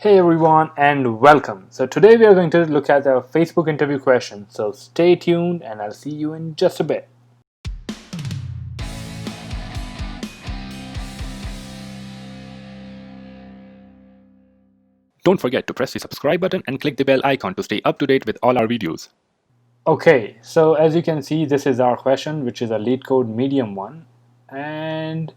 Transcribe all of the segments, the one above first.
Hey everyone and welcome. So today we are going to look at the Facebook interview question. So stay tuned and I'll see you in just a bit. Don't forget to press the subscribe button and click the bell icon to stay up to date with all our videos. Okay, so as you can see, this is our question, which is a Leetcode medium one, and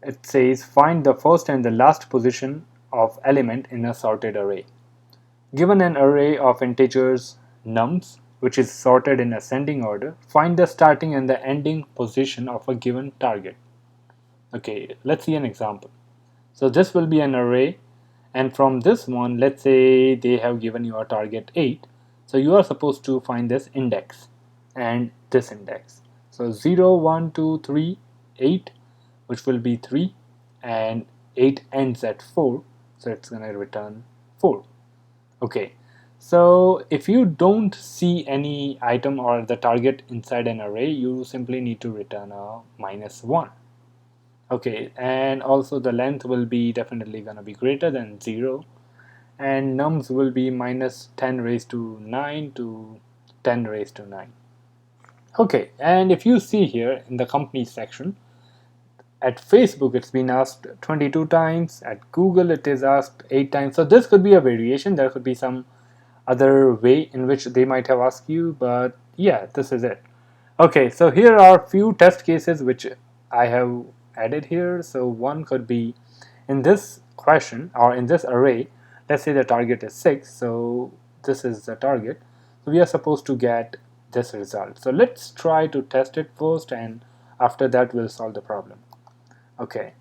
it says find the first and the last position of element in a sorted array. Given an array of integers nums, which is sorted in ascending order, find the starting and the ending position of a given target. Okay, let's see an example. So this will be an array, and from this one, let's say they have given you a target 8. So you are supposed to find this index and this index. So 0, 1, 2, 3, 8, which will be 3, and 8 ends at 4, so it's going to return 4. Okay, so if you don't see any item or the target inside an array, you simply need to return a -1. Okay, and also the length will be definitely gonna be greater than 0, and nums will be minus 10 raised to 9 to 10 raised to 9. Okay, and if you see here in the company section, at Facebook it's been asked 22 times, at Google it is asked 8 times. So this could be a variation, there could be some other way in which they might have asked you, but yeah, this is it. Okay, so here are few test cases which I have added here. So one could be in this question or in this array, let's say the target is 6, so this is the target. So we are supposed to get this result. So let's try to test it first, and after that we'll solve the problem. Okay,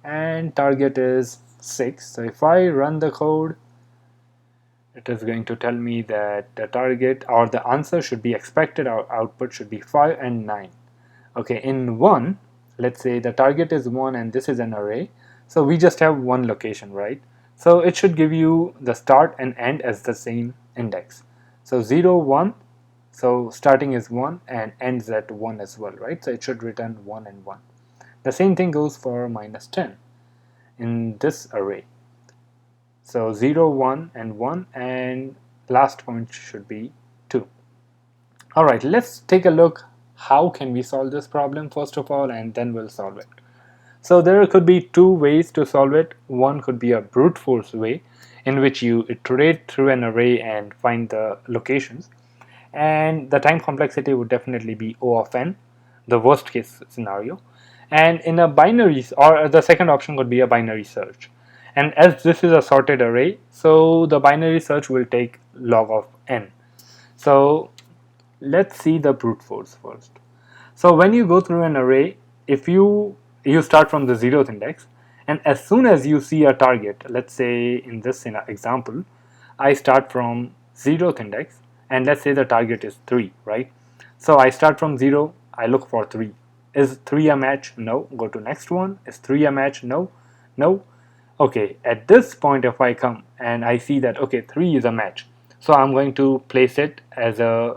and target is 6. So if I run the code, it is going to tell me that the target or the answer should be expected, or output should be 5 and 9. Okay, in 1, let's say the target is 1 and this is an array, so we just have one location, right? So it should give you the start and end as the same index. So 0, 1, so starting is 1 and ends at 1 as well, right? So it should return 1 and 1. The same thing goes for -10 in this array. So 0, 1 and 1, and last point should be 2. Alright, let's take a look how can we solve this problem first of all, and then we'll solve it. So there could be two ways to solve it. One could be a brute force way, in which you iterate through an array and find the locations, and the time complexity would definitely be O of n, the worst case scenario. And in a binary, or the second option could be a binary search. And as this is a sorted array, so the binary search will take log of n. So let's see the brute force first. So when you go through an array, if you start from the 0th index, and as soon as you see a target, let's say in this example, I start from 0th index, and let's say the target is 3, right? So I start from 0, I look for 3. Is 3 a match? No. Go to next one. Is 3 a match? No. No. Okay, at this point if I come and I see that okay, 3 is a match, so I'm going to place it as a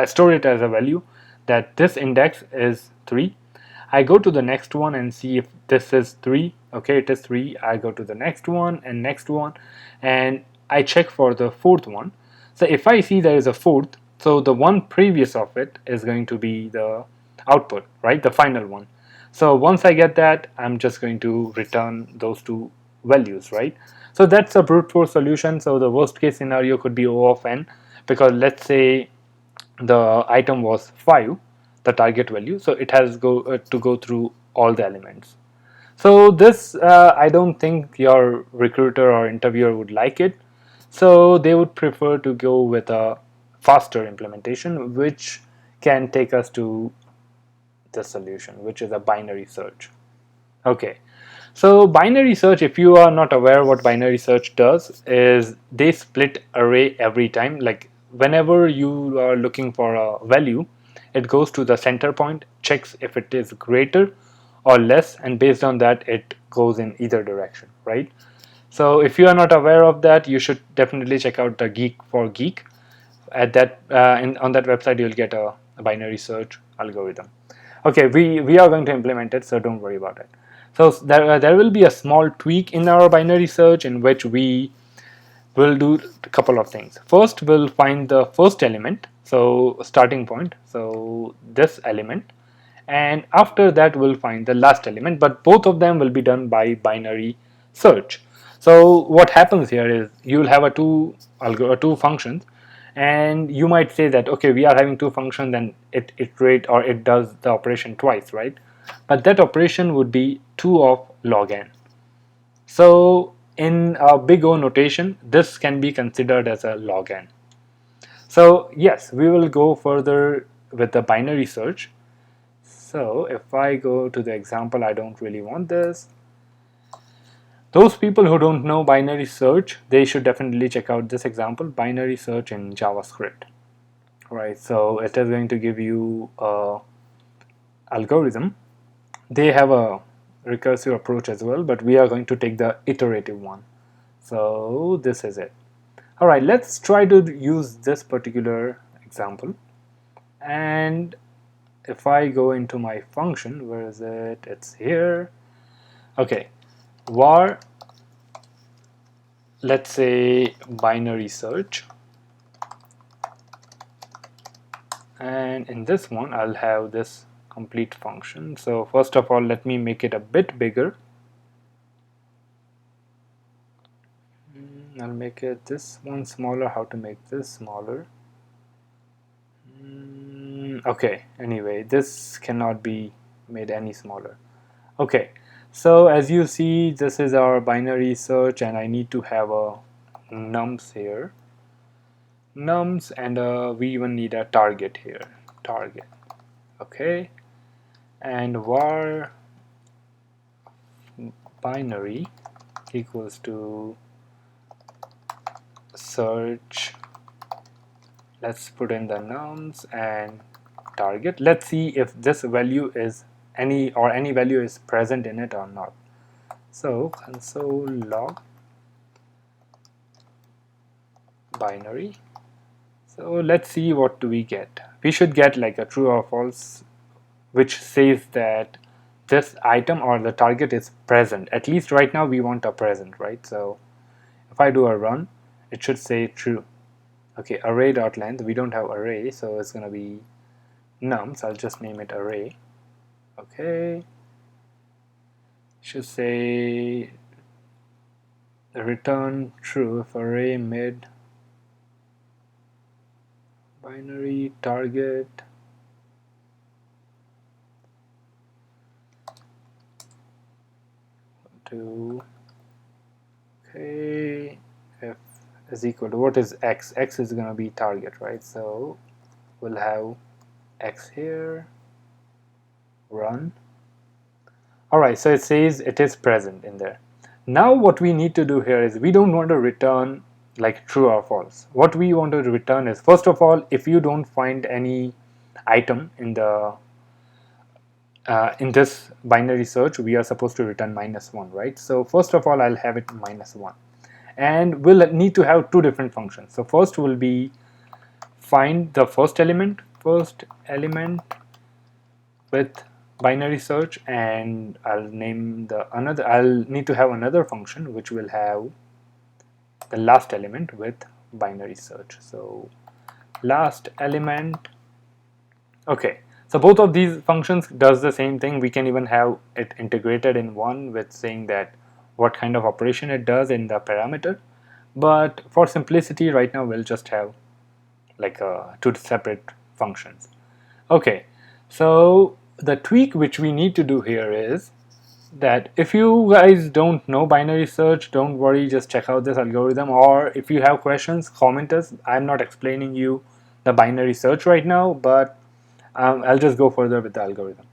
store it as a value that this index is 3. I go to the next one and see if this is 3. Okay, it is 3. I go to the next one, and I check for the fourth one. So if I see there is a fourth, so the one previous of it is going to be the output, right? The final one. So once I get that, I'm just going to return those two values, right? So that's a brute force solution. So the worst case scenario could be O of n, because let's say the item was 5, the target value, so it has to go through all the elements. So this I don't think your recruiter or interviewer would like it, so they would prefer to go with a faster implementation, which can take us to the solution, which is a binary search. Okay, so binary search, if you are not aware what binary search does, is they split array every time. Like whenever you are looking for a value, it goes to the center point, checks if it is greater or less, and based on that it goes in either direction, right? So if you are not aware of that, you should definitely check out the Geek for Geek. At that on that website you'll get a binary search algorithm. Okay, we are going to implement it, so don't worry about it. So there will be a small tweak in our binary search in which we will do a couple of things. First, we'll find the first element, so starting point, so this element, and after that we'll find the last element, but both of them will be done by binary search. So what happens here is you'll have two functions, and you might say that okay, we are having two functions and it iterate or it does the operation twice, right? But that operation would be 2 of log n. So in a big O notation, this can be considered as a log n. So yes, we will go further with the binary search. So if I go to the example, I don't really want this. Those people who don't know binary search, they should definitely check out this example, binary search in JavaScript. Right, so it is going to give you a algorithm. They have a recursive approach as well, but we are going to take the iterative one. So this is it. All right, let's try to use this particular example. And if I go into my function, where is it? It's here. Okay, var, let's say binary search. And in this one, I'll have this complete function. So first of all, let me make it a bit bigger. I'll make it this one smaller. How to make this smaller? Okay, anyway, this cannot be made any smaller. Okay, so as you see, this is our binary search, and I need to have a nums here. Nums, and we even need a target here. Target. Okay, and var binary equals to search. Let's put in the nums and target. Let's see if this value is any value is present in it or not. So console log binary. So let's see what do we get. We should get like a true or false, which says that this item or the target is present. At least right now we want a present, right? So if I do a run, it should say true. Okay, array.length, we don't have array, so it's gonna be nums. I'll just name it array. Okay, should say return true if array mid binary target. To okay, if is equal to what is x? X is gonna be target, right? So we'll have x here. Run. Alright, so it says it is present in there. Now what we need to do here is we don't want to return like true or false. What we want to return is, first of all, if you don't find any item in the in this binary search, we are supposed to return -1, right? So first of all, I'll have it -1, and we'll need to have two different functions. So first will be find the first element with binary search, and I'll name I'll need to have another function which will have the last element with binary search. So last element. Okay, so both of these functions does the same thing. We can even have it integrated in one with saying that what kind of operation it does in the parameter, but for simplicity right now we'll just have like two separate functions. Okay, so the tweak which we need to do here is that if you guys don't know binary search, don't worry, just check out this algorithm, or if you have questions, comment us. I'm not explaining you the binary search right now, but I'll just go further with the algorithm.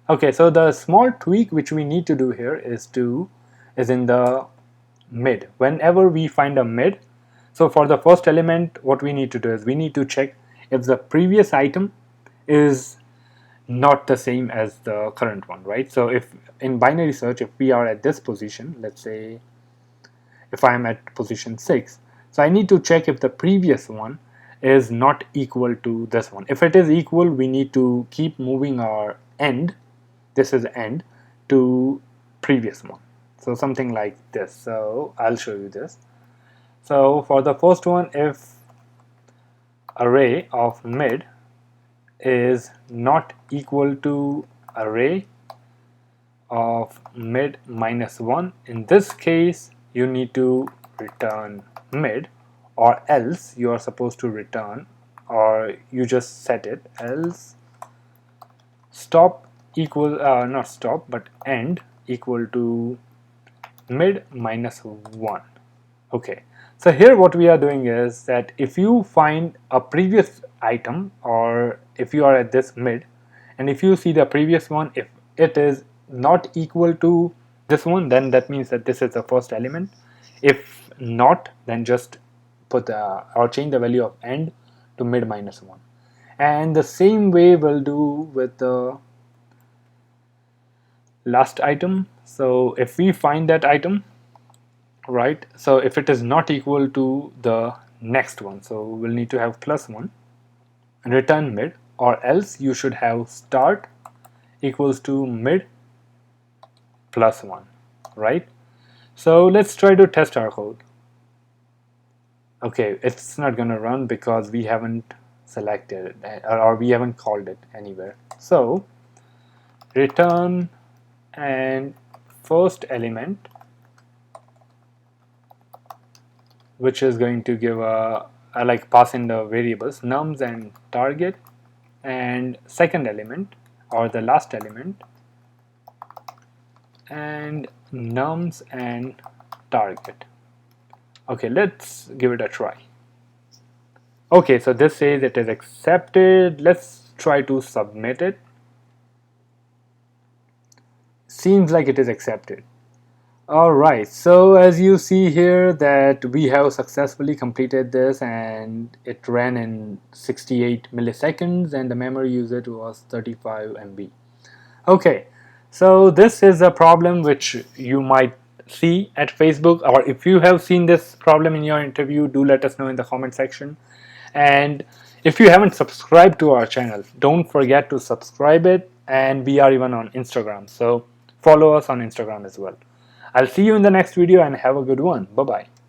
Okay, so the small tweak which we need to do here is in the mid. Whenever we find a mid, so for the first element, what we need to do is we need to check if the previous item is not the same as the current one, right? So if in binary search, if we are at this position, let's say if I am at position 6, so I need to check if the previous one is not equal to this one. If it is equal, we need to keep moving our end, this is end, to previous one. So something like this. So I'll show you this. So for the first one, if array of mid is not equal to array of mid minus 1, in this case you need to return mid, or else you are supposed to return, or you just set it else stop equal not stop but end equal to mid minus 1. Okay, so here what we are doing is that if you find a previous item, or if you are at this mid and if you see the previous one, if it is not equal to this one, then that means that this is the first element. If not, then just put the or change the value of end to mid minus 1. And the same way we'll do with the last item. So if we find that item, right, so if it is not equal to the next one, so we'll need to have +1 and return mid, or else you should have start equals to mid +1, right? So let's try to test our code. Okay, it's not gonna run because we haven't selected it, or we haven't called it anywhere. So return and first element, which is going to give a like pass in the variables nums and target, and second element or the last element and nums and target. Okay, let's give it a try. Okay, so this says it is accepted. Let's try to submit it. Seems like it is accepted. Alright, so as you see here that we have successfully completed this, and it ran in 68 milliseconds and the memory usage was 35 MB. Okay, so this is a problem which you might see at Facebook, or if you have seen this problem in your interview, do let us know in the comment section. And if you haven't subscribed to our channel, don't forget to subscribe it, and we are even on Instagram, so follow us on Instagram as well. I'll see you in the next video and have a good one. Bye bye.